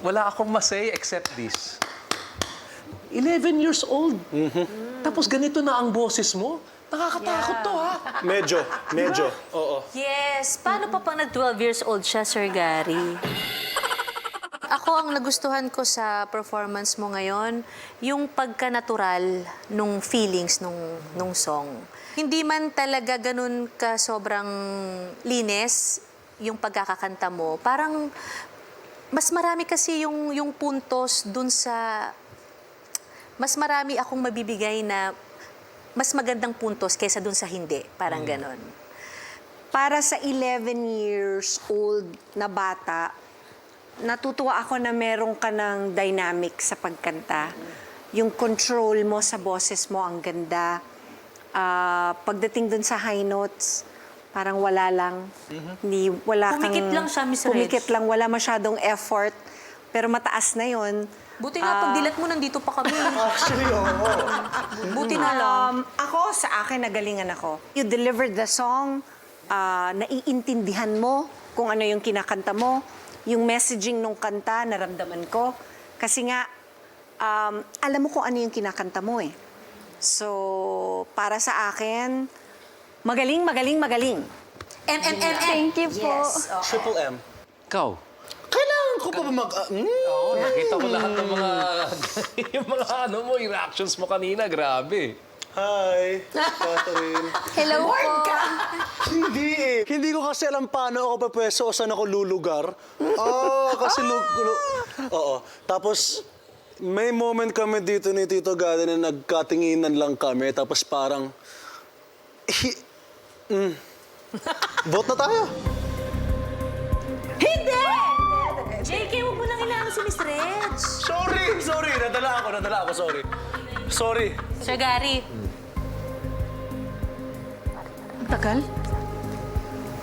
Wala akong masay except this. 11 years old. Tapos ganito na ang boses mo? Nakakatakot to, ha? Medyo. Oo. Yes. Paano pa pang nag-12 years old siya, Sir Gary? Ako, ang nagustuhan ko sa performance mo ngayon, yung pagka-natural nung feelings nung song. Hindi man talaga ganun ka sobrang linis yung pagkakakanta mo. Parang mas marami kasi yung puntos dun sa... Mas marami akong mabibigay na mas magandang puntos kaysa dun sa hindi. Parang ganon. Para sa 11 years old na bata, natutuwa ako na meron ka ng dynamic sa pagkanta. Yung control mo sa boses mo, ang ganda. Pagdating dun sa high notes, parang wala lang. Wala Pumikit lang siya, Miss Reg. Pumikit lang, wala masyadong effort. Pero mataas na yon. Buti nga, pag dilat mo, nandito pa kami. Actually, oo. Buti na lang. Ako, sa akin, nagalingan ako. You delivered the song, naiintindihan mo kung ano yung kinakanta mo, yung messaging nung kanta, naramdaman ko. Kasi nga, alam mo kung ano yung kinakanta mo eh. So, para sa akin, magaling. Thank you po. Triple M. Ikaw? Kailangan ko pa ba Oo, nakita ko lahat ng mga... yung mga yung reactions mo kanina, grabe. Hi, Catherine. Hello po. Hindi eh. Hindi ko kasi alam paano ako papwesto o saan ako lulugar. Kasi Oo. Tapos, may moment kami dito ni Tito Gary na nagkatinginan lang kami. Tapos parang... Vote na tayo. JK, huwag mo nang kailangan si Miss Reg. Sorry. Nadala ako, sorry. Sir Gary. Ang tagal.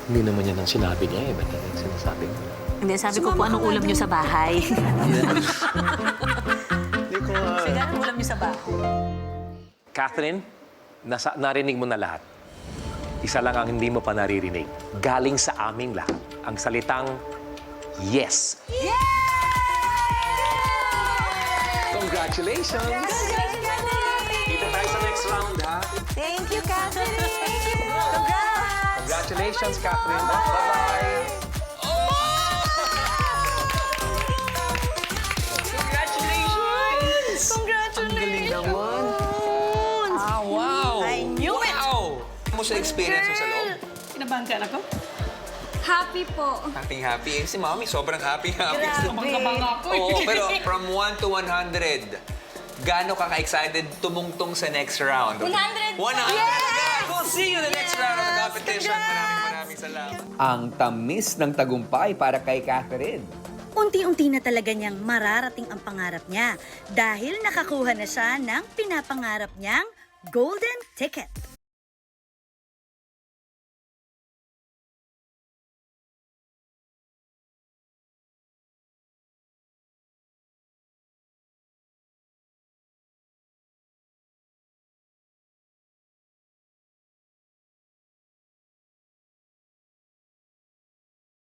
Hindi naman yan ang sinabi niya eh. Ba't yan ang sinasabi mo? Hindi, sabi ko po anong ulam niyo sa bahay. Hindi ko nga. Sir Gary, anong ulam niyo sa bahay? Catherine, narinig mo na lahat. Isa lang ang hindi mo pa naririnig. Galing sa aming lahat. Ang salitang yes. Congratulations! Kita tayo sa next round, ha? Thank you, Catherine. Congratulations, Catherine. Bye-bye! Congratulations! Congratulations! Ang galing naman. Wow! I knew it! Wow! Mo sa experience mo sa loob? Kinabanggaan ako? Happy po. Happy. Si Mami, sobrang happy. Kabang-kabang ako eh. Oo, pero from 1 to 100, gaano ka ka-excited tumungtong sa next round? 100! 100! Yes! We'll see you in the next round of the competition. Maraming salamat. Ang tamis ng tagumpay para kay Catherine. Unti-unti na talaga niyang mararating ang pangarap niya dahil nakakuha na siya ng pinapangarap niyang golden ticket.